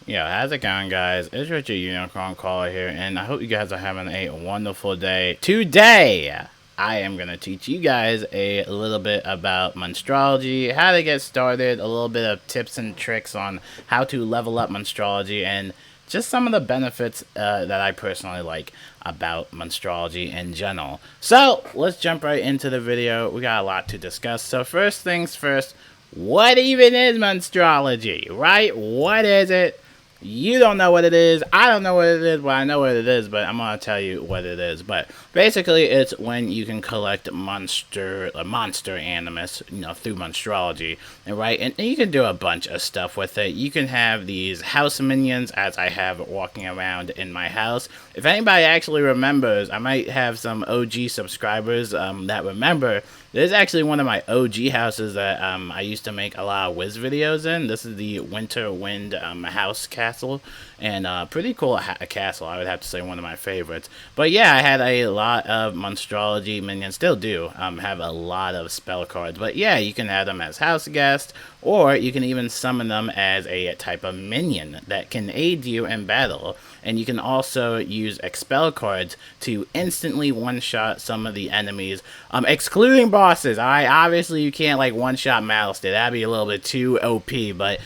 Yo, how's it going, guys? It's Richard Unicorn Caller here, and I hope you guys are having a wonderful day. Today, I am going to teach you guys a little bit about Monstrology, how to get started, a little bit of tips and tricks on how to level up Monstrology, and just some of the benefits that I personally like about Monstrology in general. So, let's jump right into the video. We got a lot to discuss. So, first things first, what even is Monstrology, right? What is it? You don't know what it is. I don't know what it is. Well, I know what it is, but I'm going to tell you what it is. But basically, it's when you can collect monster animus, through Monstrology. And you can do a bunch of stuff with it. You can have these house minions, as I have walking around in my house. If anybody actually remembers, I might have some OG subscribers that remember. This is actually one of my OG houses that I used to make a lot of Wiz videos in. This is the Winter Wind house castle, and pretty cool castle. I would have to say one of my favorites. But yeah, I had a lot of Monstrology minions, still do have a lot of spell cards. But yeah, you can add them as house guests, or you can even summon them as a type of minion that can aid you in battle. And you can also use expel cards to instantly one-shot some of the enemies, excluding bosses. Obviously you can't like one-shot Malister. That'd be a little bit too OP. But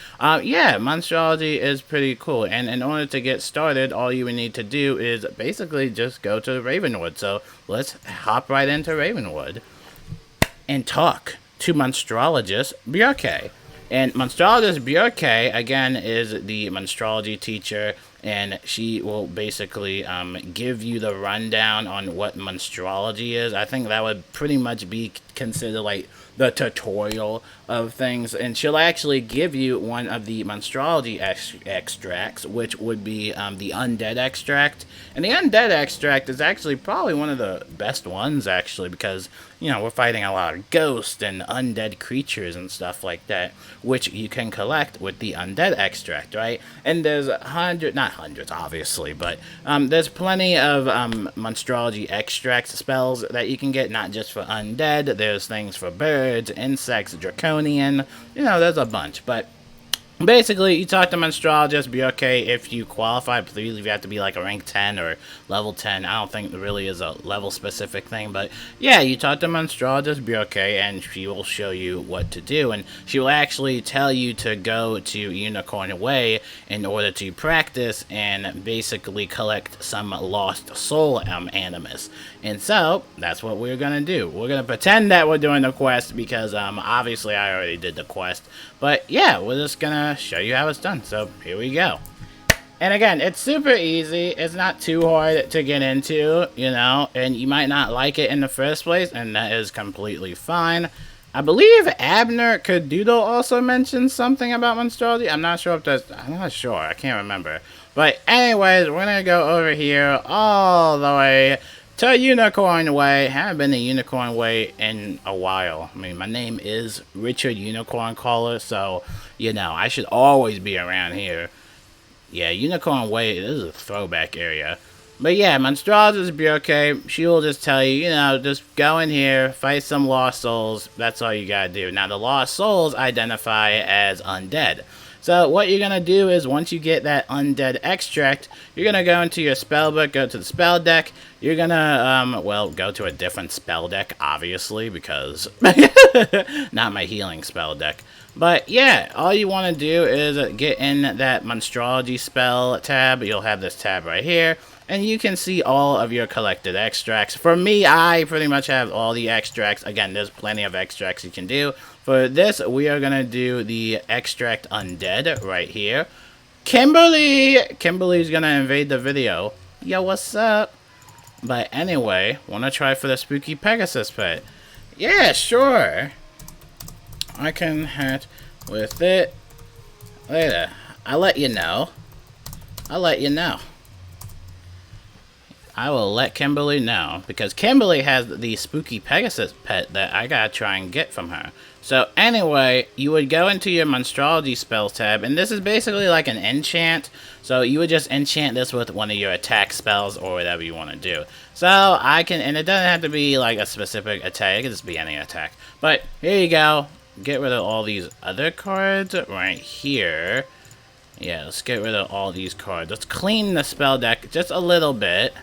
yeah, Monstrology is pretty cool. And in order to get started, all you would need to do is basically just go to Ravenwood. So let's hop right into Ravenwood and talk to Monstrologist Burke. And Monstrologist Burke, again, is the Monstrology teacher, and she will basically give you the rundown on what Monstrology is. I think that would pretty much be considered like the tutorial of things, and she'll actually give you one of the Monstrology extracts, which would be the Undead extract. And the Undead extract is actually probably one of the best ones, actually, because we're fighting a lot of ghosts and undead creatures and stuff like that, which you can collect with the Undead extract, right? And there's not hundreds, obviously, but there's plenty of Monstrology extract spells that you can get, not just for undead. There's things for birds, insects, draconian, there's a bunch. But basically, you talk to Monstrologist Burke if you qualify. Please, if you have to be like a rank 10 or level 10. I don't think there really is a level specific thing, but yeah, you talk to Monstrologist Burke and she will show you what to do, and she will actually tell you to go to Unicorn Way in order to practice and basically collect some lost soul animus. And so that's what we're gonna do. We're gonna pretend that we're doing the quest because obviously I already did the quest, but yeah, we're just gonna show you how it's done. So here we go. And again, it's super easy. It's not too hard to get into, and you might not like it in the first place, and that is completely fine. I believe Abner Cadudo also mentioned something about Monstrology. I'm not sure. I can't remember. But anyways, we're gonna go over here all the way to Unicorn Way. Haven't been to Unicorn Way in a while. I mean, my name is Richard Unicorn Caller, so I should always be around here. Yeah, Unicorn Way, this is a throwback area. But yeah, Monstrologist Burke, she will just tell you, just go in here, fight some lost souls. That's all you gotta do. Now, the lost souls identify as undead. So what you're going to do is once you get that undead extract, you're going to go into your spell book, go to the spell deck. You're going to, go to a different spell deck, obviously, because not my healing spell deck. But yeah, all you want to do is get in that Monstrology spell tab. You'll have this tab right here, and you can see all of your collected extracts. For me, I pretty much have all the extracts. Again, there's plenty of extracts you can do. For this, we are going to do the extract undead right here. Kimberly's going to invade the video. Yo, what's up? But anyway, want to try for the spooky Pegasus pet? Yeah, sure. I can hit with it later. I'll let you know. I will let Kimberly know, because Kimberly has the spooky Pegasus pet that I gotta try and get from her. So anyway, you would go into your Monstrology spells tab, and this is basically like an enchant. So you would just enchant this with one of your attack spells or whatever you want to do. So and it doesn't have to be like a specific attack, it can just be any attack. But here you go. Get rid of all these other cards right here. Yeah, let's get rid of all these cards. Let's clean the spell deck just a little bit.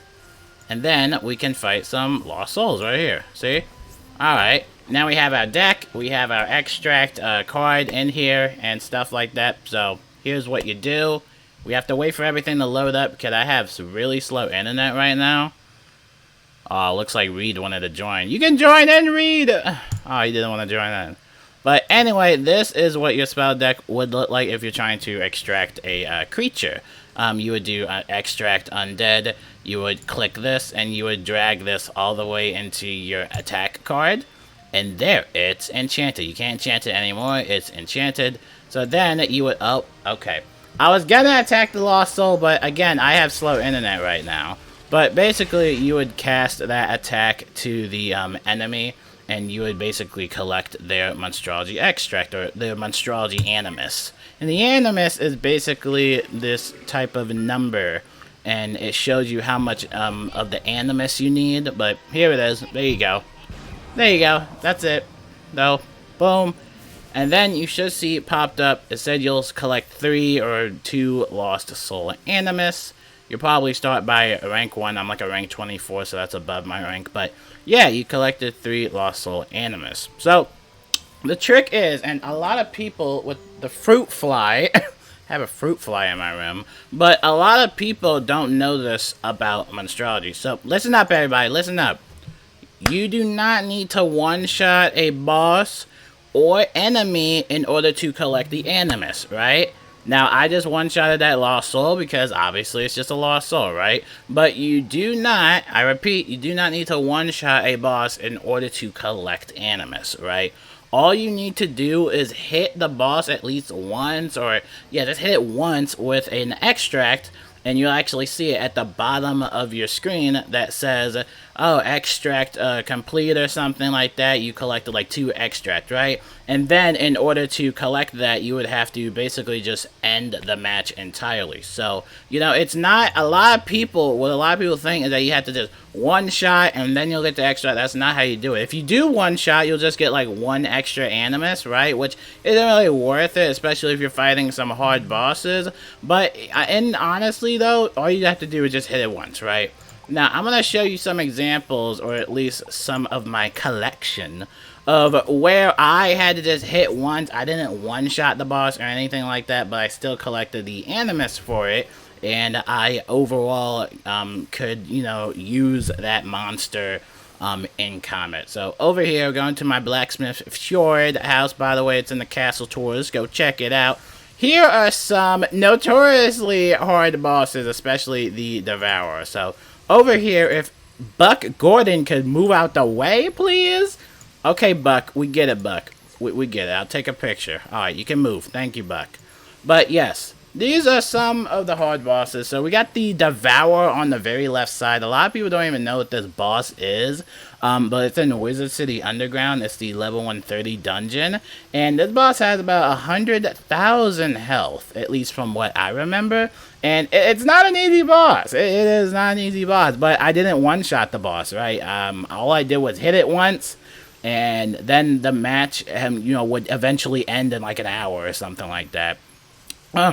And then we can fight some Lost Souls right here. See? Alright. Now we have our deck. We have our extract card in here and stuff like that. So, here's what you do. We have to wait for everything to load up because I have some really slow internet right now. Oh, looks like Reed wanted to join. You can join in, Reed! Oh, he didn't want to join in. But anyway, this is what your spell deck would look like if you're trying to extract a creature. You would do extract undead. You would click this, and you would drag this all the way into your attack card. And there, it's enchanted. You can't enchant it anymore. It's enchanted. So then you would... Oh, okay. I was gonna attack the Lost Soul, but again, I have slow internet right now. But basically, you would cast that attack to the enemy, and you would basically collect their Monstrology extract, or their Monstrology animus. And the animus is basically this type of number, and it shows you how much of the animus you need. But here it is. There you go. There you go. That's it. No. Boom. And then you should see it popped up. It said you'll collect 3 or 2 Lost Soul Animus. You'll probably start by rank 1. I'm like a rank 24, so that's above my rank. But yeah, you collected 3 Lost Soul Animus. So the trick is, and a lot of people with the fruit fly, have a fruit fly in my room, but a lot of people don't know this about Monstrology. So listen up, everybody. Listen up. You do not need to one-shot a boss or enemy in order to collect the animus, right? Now, I just one-shotted that Lost Soul because obviously it's just a Lost Soul, right? But you do not, I repeat, you do not need to one-shot a boss in order to collect animus, right? All you need to do is hit the boss at least once, or yeah, just hit it once with an extract, and you'll actually see it at the bottom of your screen that says, oh, extract complete or something like that. You collected like 2 extract, right? And then in order to collect that, you would have to basically just end the match entirely. So, you know, it's not, a lot of people, what a lot of people think is that you have to just one shot and then you'll get the extra. That's not how you do it. If you do one shot, you'll just get like 1 extra animus, right? Which isn't really worth it, especially if you're fighting some hard bosses. But, and honestly though, all you have to do is just hit it once, right? Now, I'm going to show you some examples, or at least some of my collection, of where I had to just hit once. I didn't one-shot the boss or anything like that, but I still collected the animus for it, and I overall could, you know, use that monster in combat. So, over here, going to my Blacksmith Fjord house. By the way, it's in the Castle Tours. Go check it out. Here are some notoriously hard bosses, especially the Devourer. So, over here, if Buck Gordon could move out the way, please. Okay, Buck, we get it, Buck. We get it. I'll take a picture. Alright, you can move. Thank you, Buck. But yes, these are some of the hard bosses. So we got the Devourer on the very left side. A lot of people don't even know what this boss is. But it's in Wizard City Underground. It's the level 130 dungeon. And this boss has about 100,000 health, at least from what I remember. And it's not an easy boss. It is not an easy boss. But I didn't one-shot the boss, right? All I did was hit it once. And then the match, you know, would eventually end in like an hour or something like that.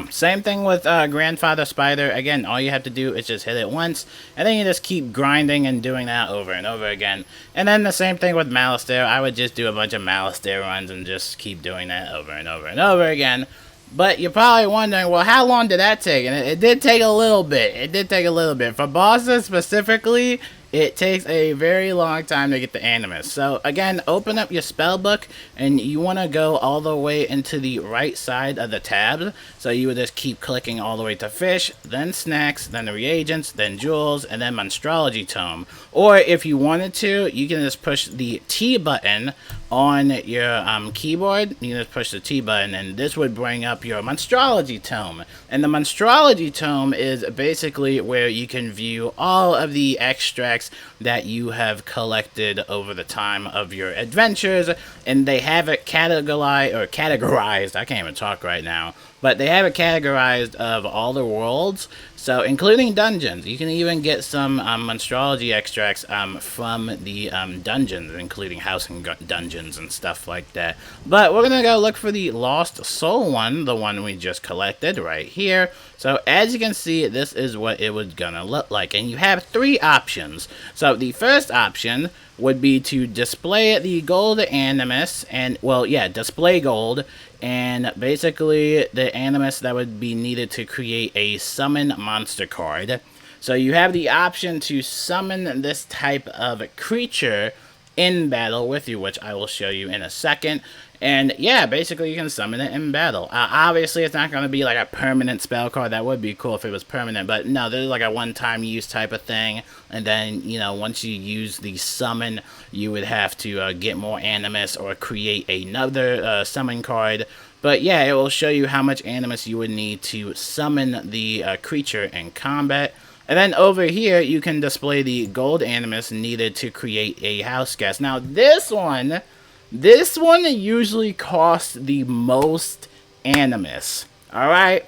Same thing with Grandfather Spider. Again, all you have to do is just hit it once, and then you just keep grinding and doing that over and over again. And then the same thing with Malastare. I would just do a bunch of Malastare runs and just keep doing that over and over and over again. But you're probably wondering, well, how long did that take? And it did take a little bit. It did take a little bit. For bosses specifically, it takes a very long time to get the animus. So again, open up your spell book, and you want to go all the way into the right side of the tabs. So you would just keep clicking all the way to fish, then snacks, then the reagents, then jewels, and then Monstrology Tome. Or if you wanted to, you can just push the T button on your keyboard. You can just push the T button, and this would bring up your Monstrology Tome. And the Monstrology Tome is basically where you can view all of the extracts that you have collected over the time of your adventures, and they have it categorized, I can't even talk right now, but they have it categorized of all the worlds, so including dungeons. You can even get some Monstrology extracts from the dungeons, including housing dungeons and stuff like that. But we're gonna go look for the Lost Soul one, the one we just collected right here. So as you can see, this is what it was gonna look like, and you have 3 options. So the first option would be to display the gold animus, and well, yeah, display gold, and basically the animus that would be needed to create a summon monster card. So you have the option to summon this type of creature in battle with you, which I will show you in a second. And yeah, basically you can summon it in battle. Obviously it's not going to be like a permanent spell card. That would be cool if it was permanent, but no, there's like a one-time use type of thing. And then, you know, once you use the summon, you would have to get more animus or create another summon card. But yeah, it will show you how much animus you would need to summon the creature in combat. And then over here, you can display the gold animus needed to create a house guest. Now this one usually costs the most animus. Alright?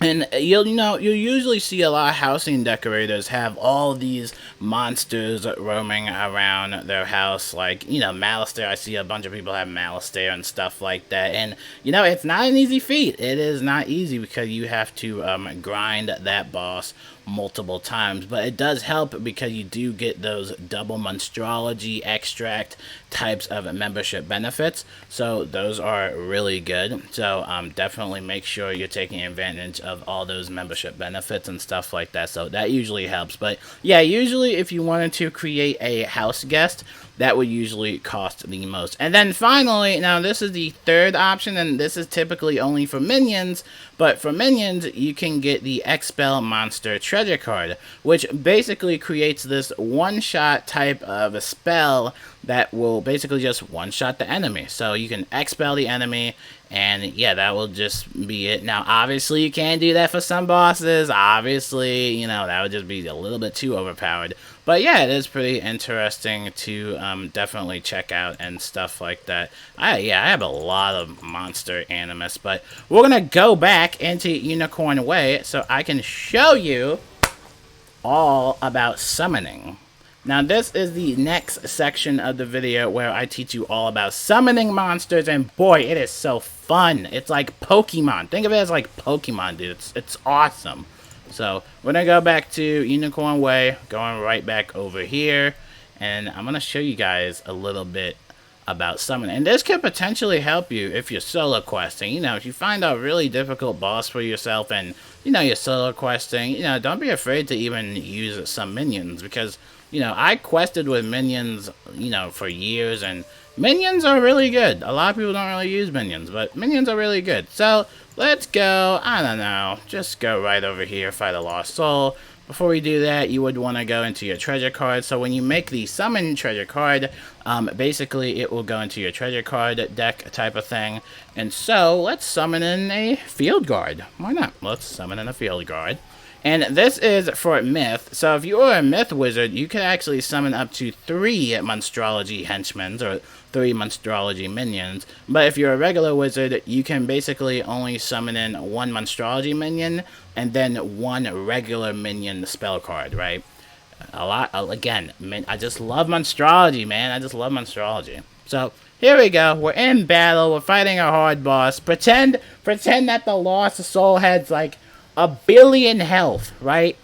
And you'll usually see a lot of housing decorators have all these monsters roaming around their house, like, you know, Malistaire. I see a bunch of people have Malistaire and stuff like that. And, you know, it's not an easy feat. It is not easy because you have to grind that boss multiple times, but it does help because you do get those double Monstrology extract types of membership benefits, so those are really good. So definitely make sure you're taking advantage of all those membership benefits and stuff like that, so that usually helps. But yeah, usually if you wanted to create a house guest, that would usually cost the most. And then finally, now this is the third option, and this is typically only for minions, but for minions, you can get the Expel Monster Treasure card, which basically creates this one-shot type of a spell that will basically just one-shot the enemy. So you can expel the enemy, and yeah, that will just be it. Now, obviously, you can't do that for some bosses. Obviously, you know, that would just be a little bit too overpowered. But yeah, it is pretty interesting to definitely check out and stuff like that. I have a lot of monster animus, but we're going to go back into Unicorn Way so I can show you all about summoning. Now this is the next section of the video where I teach you all about summoning monsters, and boy, it is so fun. It's like Pokemon. Think of it as like Pokemon, dude. It's awesome. So we're gonna go back to Unicorn Way, going right back over here, and I'm gonna show you guys a little bit about summoning. And this could potentially help you if you're solo questing. You know, if you find a really difficult boss for yourself and, you know, you're solo questing, you know, don't be afraid to even use some minions, because, you know, I quested with minions, you know, for years, and minions are really good. A lot of people don't really use minions, but minions are really good. So let's go, I don't know, just go right over here, fight a lost soul. Before we do that, you would want to go into your treasure card. So when you make the summon treasure card, basically it will go into your treasure card deck type of thing. And so let's summon in a field guard. Why not? Let's summon in a field guard. And this is for Myth. So if you are a Myth wizard, you can actually summon up to 3 Monstrology henchmen, or 3 Monstrology minions. But if you're a regular wizard, you can basically only summon in 1 Monstrology minion, and then 1 regular minion spell card, right? Again, I just love Monstrology, man. I just love Monstrology. So here we go. We're in battle. We're fighting a hard boss. Pretend that the lost soul has like 1 billion health, right?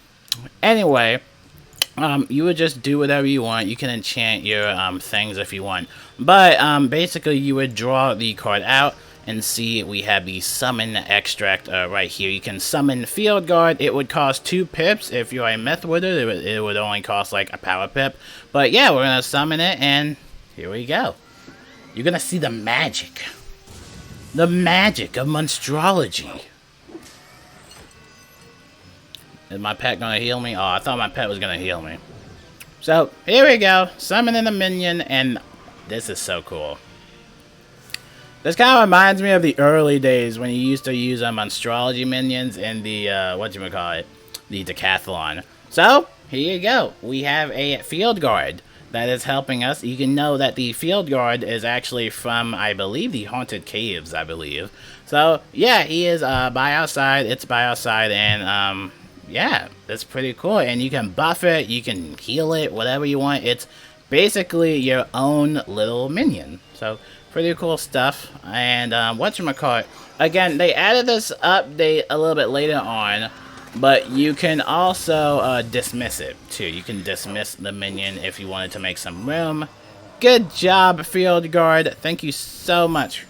Anyway, you would just do whatever you want. You can enchant your things if you want, but basically you would draw the card out and see we have the summon extract right here. You can summon field guard. It would cost 2 pips. If you're a Myth wizard, it would only cost like a power pip. But yeah, we're gonna summon it, and here we go. You're gonna see the magic of Monstrology. Is my pet gonna heal me? Oh, I thought my pet was gonna heal me. So, here we go. Summoning a minion, and this is so cool. This kind of reminds me of the early days when you used to use Monstrology minions in the, the decathlon. So, here you go. We have a field guard. that is helping us. You can know that the field guard is actually from, I believe, the Haunted Caves, I believe. So, yeah, he is by our side. It's by our side, and, yeah, that's pretty cool. And you can buff it, you can heal it, whatever you want. It's basically your own little minion. So, pretty cool stuff. And, whatchamacallit, again, they added this update a little bit later on, but you can also dismiss it, too. You can dismiss the minion if you wanted to make some room. Good job, Field Guard. Thank you so much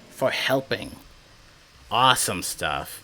for helping. Awesome stuff.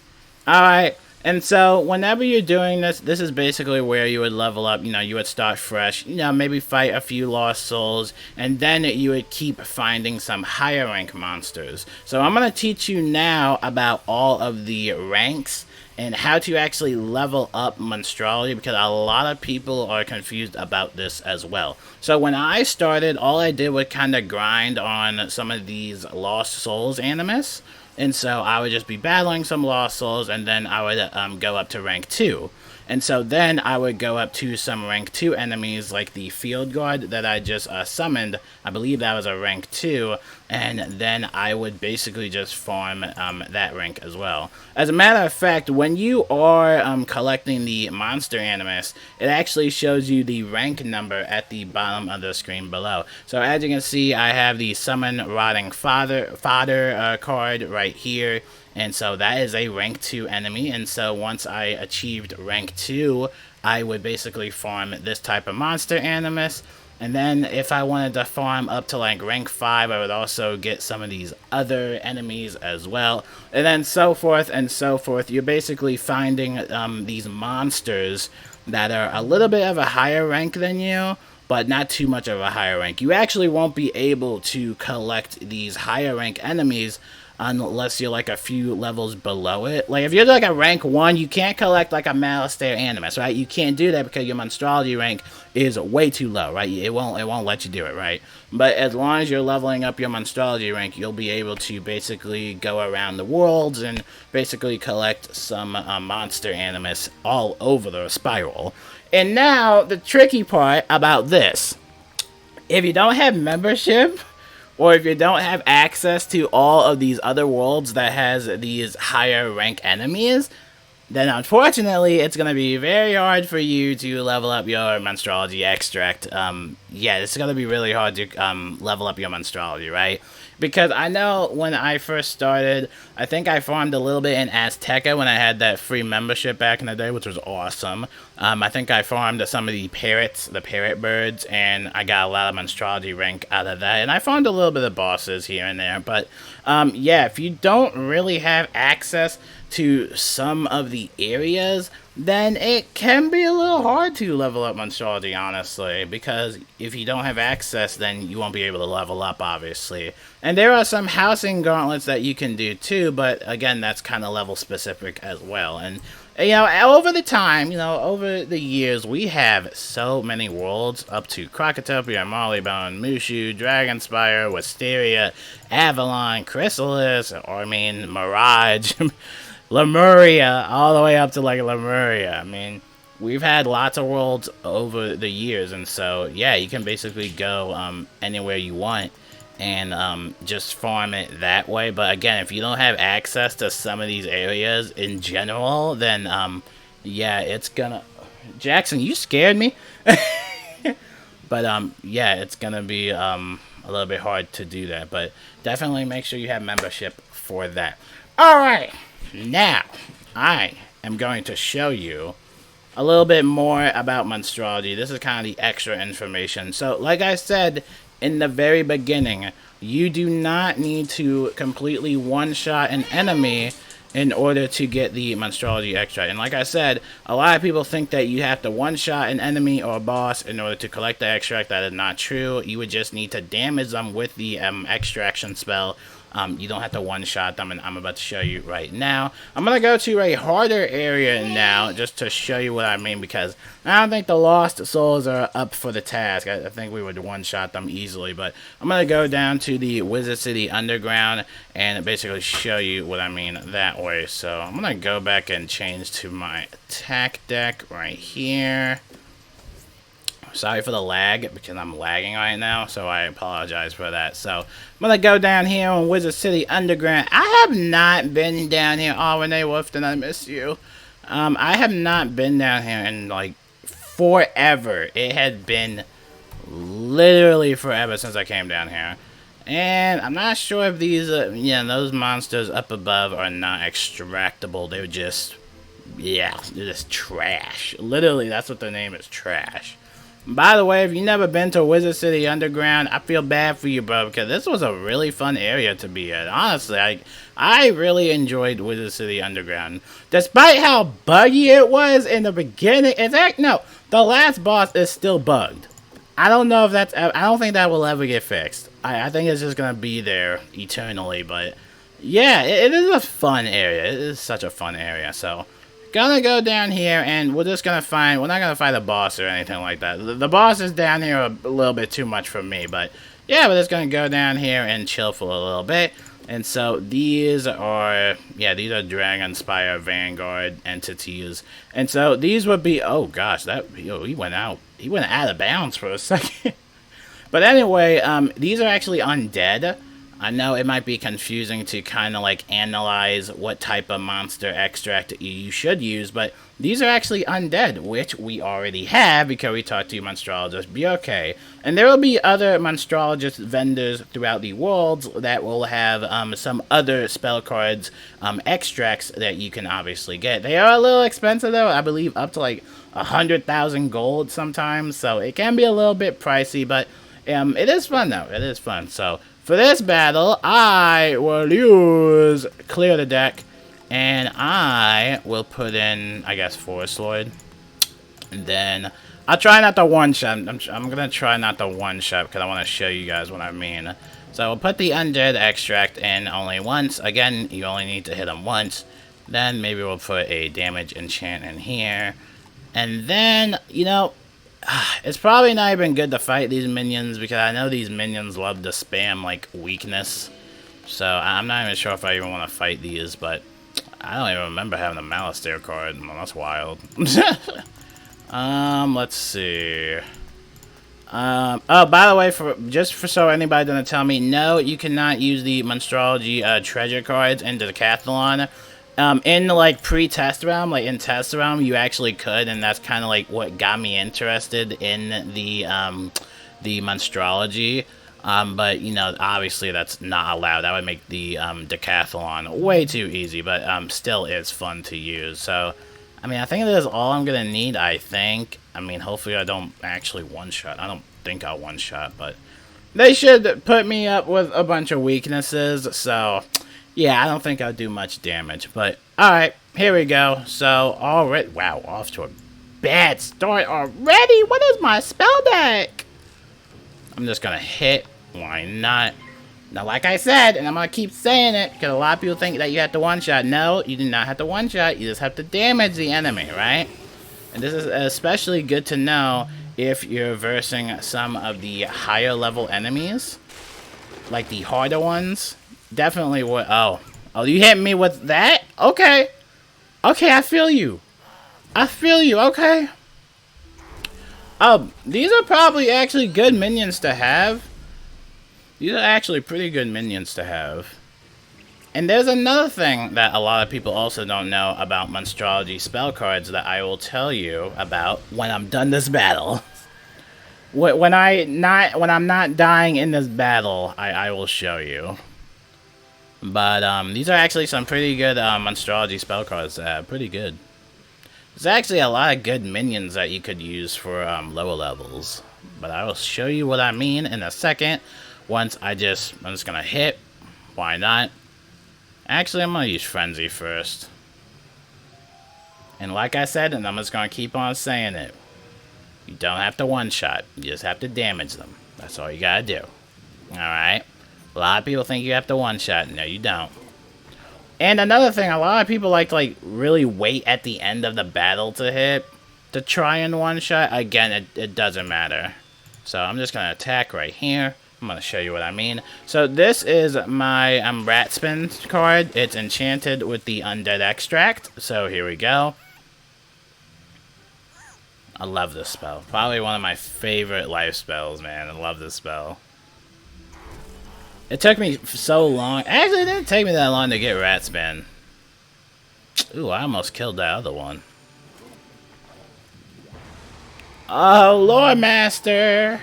Alright, and so whenever you're doing this, this is basically where you would level up. You know, you would start fresh, you know, maybe fight a few lost souls, and then you would keep finding some higher rank monsters. So I'm going to teach you now about all of the ranks and how to actually level up Monstrology, because a lot of people are confused about this as well. So when I started, all I did was kind of grind on some of these Lost Souls animus, and so I would just be battling some Lost Souls, and then I would go up to rank 2. And so then I would go up to some rank 2 enemies like the Field Guard that I just summoned. I believe that was a rank 2. And then I would basically just farm that rank as well. As a matter of fact, when you are collecting the monster animus, it actually shows you the rank number at the bottom of the screen below. So as you can see, I have the Summon Rotting Fodder card right here. And so that is a rank 2 enemy, and so once I achieved rank 2, I would basically farm this type of monster animus, and then if I wanted to farm up to like rank 5, I would also get some of these other enemies as well, and then so forth and so forth. You're basically finding these monsters that are a little bit of a higher rank than you, but not too much of a higher rank. You actually won't be able to collect these higher rank enemies unless you're like a few levels below it. Like if you're like a rank 1, you can't collect like a Malistaire animus, right? You can't do that because your Monstrology rank is way too low, right? It won't let you do it, right? But as long as you're leveling up your Monstrology rank, you'll be able to basically go around the worlds and basically collect some monster animus all over the spiral. And now the tricky part about this: if you don't have membership, or if you don't have access to all of these other worlds that has these higher rank enemies, then unfortunately it's going to be very hard for you to level up your Monstrology extract. Yeah, it's going to be really hard to level up your Monstrology, right? Because I know when I first started, I think I farmed a little bit in Azteca when I had that free membership back in the day, which was awesome. I think I farmed some of the parrots, the parrot birds, and I got a lot of Monstrology rank out of that. And I farmed a little bit of bosses here and there. But yeah, if you don't really have access to some of the areas, then it can be a little hard to level up Monstrology, honestly, because if you don't have access, then you won't be able to level up, obviously. And there are some housing gauntlets that you can do too, but again, that's kind of level specific as well. And you know, over the time, you know, over the years, we have so many worlds, up to Krokotopia, Marleybone, Mushu, Dragonspire, Wisteria, Avalon, Chrysalis, or I mean, Mirage, Lemuria, all the way up to like Lemuria. I mean, we've had lots of worlds over the years, and so yeah, you can basically go anywhere you want and just farm it that way. But again, if you don't have access to some of these areas in general, then yeah, it's gonna... Jackson, you scared me. But yeah, it's gonna be a little bit hard to do that, but definitely make sure you have membership for that. All right, now I am going to show you a little bit more about Monstrology. This is kind of the extra information. So like I said in the very beginning, you do not need to completely one-shot an enemy in order to get the Monstrology extract. And like I said, a lot of people think that you have to one-shot an enemy or a boss in order to collect the extract. That is not true. You would just need to damage them with the extraction spell. You don't have to one-shot them, and I'm about to show you right now. I'm going to go to a harder area now, just to show you what I mean, because I don't think the Lost Souls are up for the task. I think we would one-shot them easily, but I'm going to go down to the Wizard City Underground and basically show you what I mean that way. So I'm going to go back and change to my attack deck right here. Sorry for the lag, because I'm lagging right now, so I apologize for that. So, I'm gonna go down here on Wizard City Underground. I have not been down here. Oh, Renee Wolfton, I miss you. I have not been down here in, like, forever. It had been literally forever since I came down here. And I'm not sure if these, those monsters up above are not extractable. They're just, yeah, they're just trash. Literally, that's what their name is, trash. By the way, if you've never been to Wizard City Underground, I feel bad for you, bro, because this was a really fun area to be at. Honestly, I really enjoyed Wizard City Underground. Despite how buggy it was in the beginning, the last boss is still bugged. I don't know if that's, I don't think that will ever get fixed. I think it's just gonna be there eternally, but yeah, it is a fun area. It is such a fun area, so gonna go down here, and we're just gonna find, we're not gonna fight a boss or anything like that. The boss is down here a little bit too much for me, but yeah, we're just gonna go down here and chill for a little bit. And so these are, these are Dragonspire Vanguard entities. And so these would be, oh gosh, he went out of bounds for a second. But anyway, these are actually undead. I know it might be confusing to kind of like analyze what type of monster extract you should use, but these are actually undead, which we already have because we talked to Monstrologist Burke. And there will be other Monstrologist vendors throughout the worlds that will have some other spell cards, extracts that you can obviously get. They are a little expensive though, I believe up to like 100,000 gold sometimes, so it can be a little bit pricey, but it is fun though, it is fun. So for this battle, I will use clear the deck, and I will put in, I guess, Forest Lord. And then I'll try not to one-shot. I'm going to try not to one-shot because I want to show you guys what I mean. So we'll put the Undead Extract in only once. Again, you only need to hit them once. Then maybe we'll put a damage enchant in here. And then, it's probably not even good to fight these minions because I know these minions love to spam, like, weakness. So I'm not even sure if I even want to fight these, but I don't even remember having a Malistaire card. Well, that's wild. Let's see. Oh, by the way, so anybody doesn't tell me, no, you cannot use the Monstrology treasure cards in the Decathlon. In like pre-test realm, like in test realm, you actually could, and that's kind of like what got me interested in the Monstrology. But obviously that's not allowed. That would make the Decathlon way too easy, but still is fun to use. So, I mean, I think that is all I'm gonna need. I think. I mean, hopefully I don't actually one-shot. I don't think I'll one-shot, but they should put me up with a bunch of weaknesses. So. Yeah, I don't think I'll do much damage, but alright, here we go. So, already, wow, off to a bad start already. What is my spell deck? I'm just gonna hit. Why not? Now, like I said, and I'm gonna keep saying it, because a lot of people think that you have to one-shot. No, you do not have to one-shot. You just have to damage the enemy, right? And this is especially good to know if you're versing some of the higher level enemies, like the harder ones. Definitely what, oh, you hit me with that? Okay. Okay, I feel you. Okay. These are probably actually good minions to have. These are actually pretty good minions to have. And there's another thing that a lot of people also don't know about Monstrology spell cards that I will tell you about when I'm done this battle. When I'm not dying in this battle, I will show you. But, these are actually some pretty good, Monstrology spell cards. Pretty good. There's actually a lot of good minions that you could use for, lower levels. But I will show you what I mean in a second. Once I'm just gonna hit. Why not? Actually, I'm gonna use Frenzy first. And like I said, and I'm just gonna keep on saying it. You don't have to one-shot. You just have to damage them. That's all you gotta do. Alright? A lot of people think you have to one-shot. No, you don't. And another thing, a lot of people like to really wait at the end of the battle to hit. To try and one-shot. Again, it doesn't matter. So I'm just going to attack right here. I'm going to show you what I mean. So this is my Rat Spin card. It's enchanted with the Undead Extract. So here we go. I love this spell. Probably one of my favorite life spells, man. I love this spell. It took me so long. Actually, it didn't take me that long to get Rat Spin. Ooh, I almost killed that other one. Oh, Lore Master!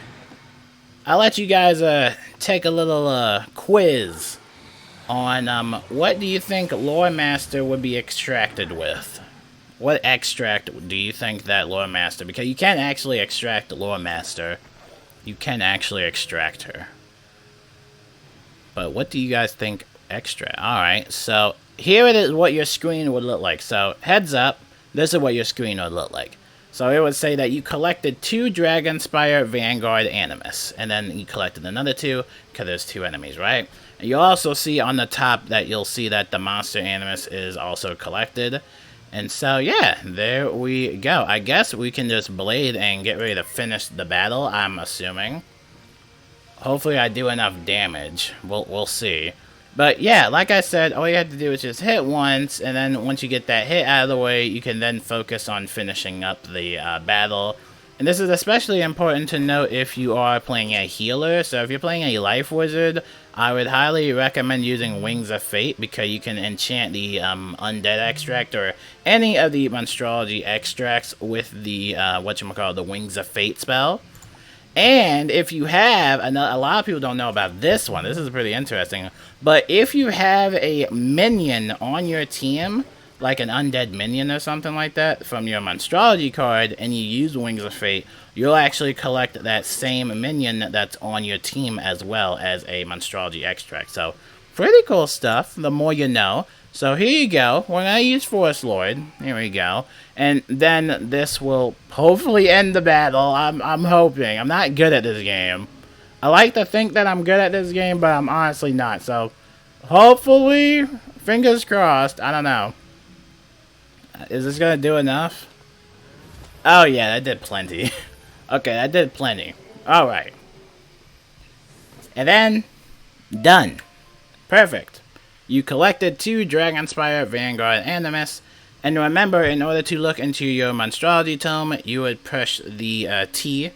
I'll let you guys take a little quiz on what do you think Lore Master would be extracted with? What extract do you think that Lore Master... Because you can't actually extract Lore Master. You can actually extract her. But what do you guys think extract? Alright, so here it is what your screen would look like. So, heads up, this is what your screen would look like. So it would say that you collected 2 Dragonspire Vanguard Animus. And then you collected another 2, because there's 2 enemies, right? And you'll also see on the top that you'll see that the Monster Animus is also collected. And so, yeah, there we go. I guess we can just blade and get ready to finish the battle, I'm assuming. Hopefully I do enough damage. We'll see. But yeah, like I said, all you have to do is just hit once, and then once you get that hit out of the way, you can then focus on finishing up the battle. And this is especially important to note if you are playing a healer. So if you're playing a life wizard, I would highly recommend using Wings of Fate, because you can enchant the Undead extract or any of the Monstrology extracts with the, the Wings of Fate spell. And if you have, a lot of people don't know about this one, this is pretty interesting, but if you have a minion on your team, like an undead minion or something like that, from your Monstrology card, and you use Wings of Fate, you'll actually collect that same minion that's on your team as well as a Monstrology extract. So, pretty cool stuff, the more you know. So here you go, we're going to use Forest Lord, here we go, and then this will hopefully end the battle. I'm hoping. I'm not good at this game. I like to think that I'm good at this game, but I'm honestly not, so hopefully, fingers crossed, I don't know. Is this going to do enough? Oh yeah, that did plenty. Okay, that did plenty. Alright. And then, done. Perfect. You collected 2 Dragonspire Vanguard Animus, and remember, in order to look into your Monstrology Tome, you would push the T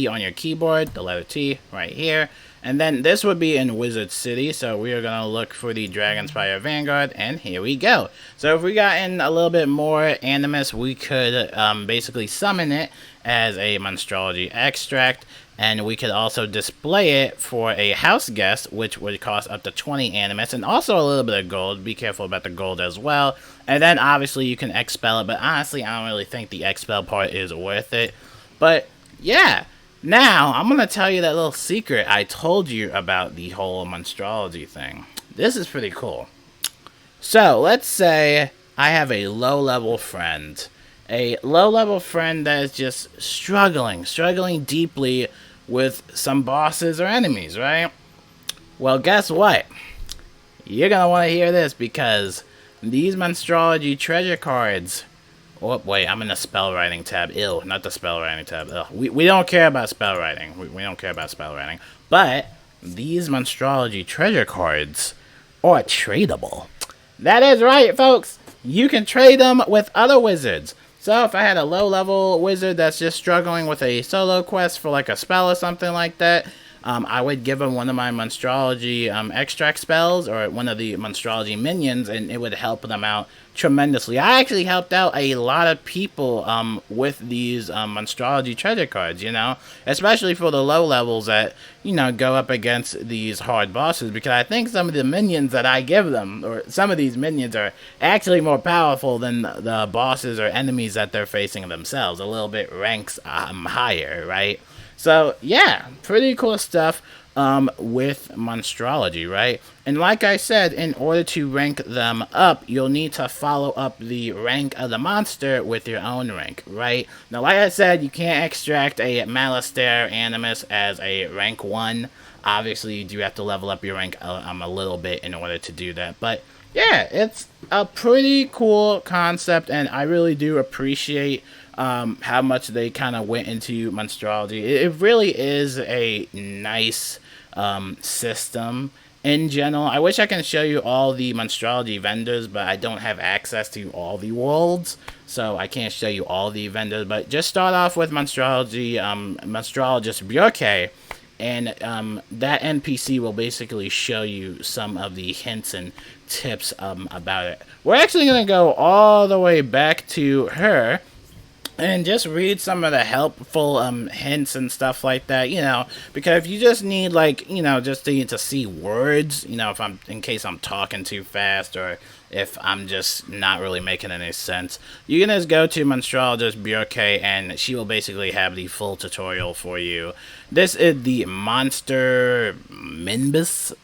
on your keyboard, the letter T, right here, and then this would be in Wizard City, so we are going to look for the Dragonspire Vanguard, and here we go. So if we got in a little bit more Animus, we could basically summon it as a Monstrology extract, and we could also display it for a house guest, which would cost up to 20 Animus, and also a little bit of gold. Be careful about the gold as well. And then obviously you can expel it, but honestly I don't really think the expel part is worth it. But yeah, now I'm going to tell you that little secret I told you about the whole Monstrology thing. This is pretty cool. So let's say I have a low-level friend. A low-level friend that is just struggling deeply with some bosses or enemies, right? Well, guess what? You're going to want to hear this, because these Monstrology treasure cards... Oh, wait, I'm in the spell writing tab. Ew, not the spell writing tab. Ugh. We don't care about spell writing. We don't care about spell writing. But these Monstrology treasure cards are tradable. That is right, folks. You can trade them with other wizards. So if I had a low-level wizard that's just struggling with a solo quest for like a spell or something like that, I would give him one of my Monstrology extract spells or one of the Monstrology minions, and it would help them out tremendously. I actually helped out a lot of people with these Monstrology treasure cards, you know, especially for the low levels that, you know, go up against these hard bosses, because I think some of the minions that I give them, or some of these minions, are actually more powerful than the bosses or enemies that they're facing themselves. A little bit ranks higher, right? So, yeah, pretty cool stuff with Monstrology, right? And like I said, in order to rank them up, you'll need to follow up the rank of the monster with your own rank, right? Now, like I said, you can't extract a Malastare Animus as a rank 1. Obviously, you do have to level up your rank a little bit in order to do that. But, yeah, it's a pretty cool concept, and I really do appreciate how much they kind of went into Monstrology. It really is a nice system, in general. I wish I can show you all the Monstrology vendors, but I don't have access to all the worlds, so I can't show you all the vendors. But just start off with Monstrology, Monstrologist Burke, and that NPC will basically show you some of the hints and tips about it. We're actually going to go all the way back to her and just read some of the helpful hints and stuff like that, you know, because if you just need, like, you know, just to see words, you know, if I'm, in case I'm talking too fast or if I'm just not really making any sense, you can just go to Monstrologist Burke and she will basically have the full tutorial for you. This is the Monster Minbus,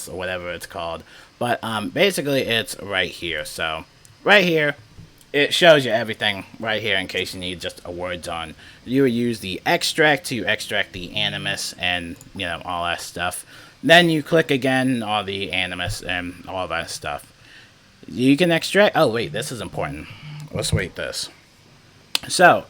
or whatever it's called, but basically it's right here. So right here, it shows you everything right here in case you need just a words on. You would use the extract to extract the animus and, you know, all that stuff. Then you click again on the animus and all that stuff. You can extract... Oh, wait, this is important. Let's wait this. So,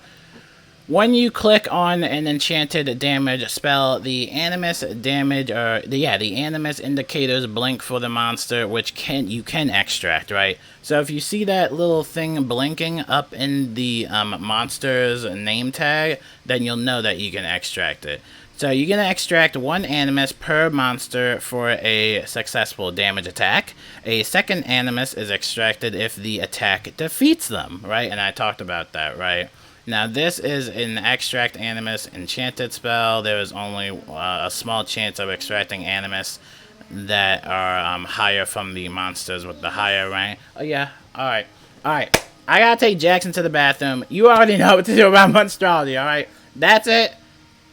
when you click on an enchanted damage spell, the animus damage, or the animus indicators blink for the monster, which you can extract, right? So if you see that little thing blinking up in the monster's name tag, then you'll know that you can extract it. So you're going to extract one animus per monster for a successful damage attack. A second animus is extracted if the attack defeats them, right? And I talked about that, right? Now this is an extract animus enchanted spell. There is only a small chance of extracting animus that are higher from the monsters with the higher rank. Oh yeah, alright. Alright, I gotta take Jackson to the bathroom. You already know what to do about Monstrology, alright? That's it.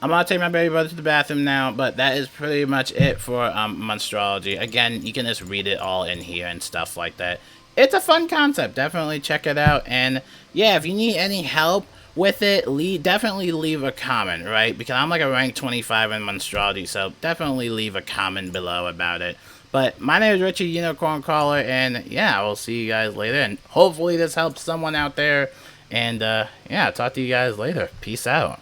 I'm gonna take my baby brother to the bathroom now, but that is pretty much it for Monstrology. Again, you can just read it all in here and stuff like that. It's a fun concept. Definitely check it out. And yeah, if you need any help with it, definitely leave a comment, right? Because I'm like a rank 25 in Monstrology, so definitely leave a comment below about it. But my name is Richard Unicorn Caller, and yeah, I will see you guys later. And hopefully this helps someone out there. And yeah, talk to you guys later. Peace out.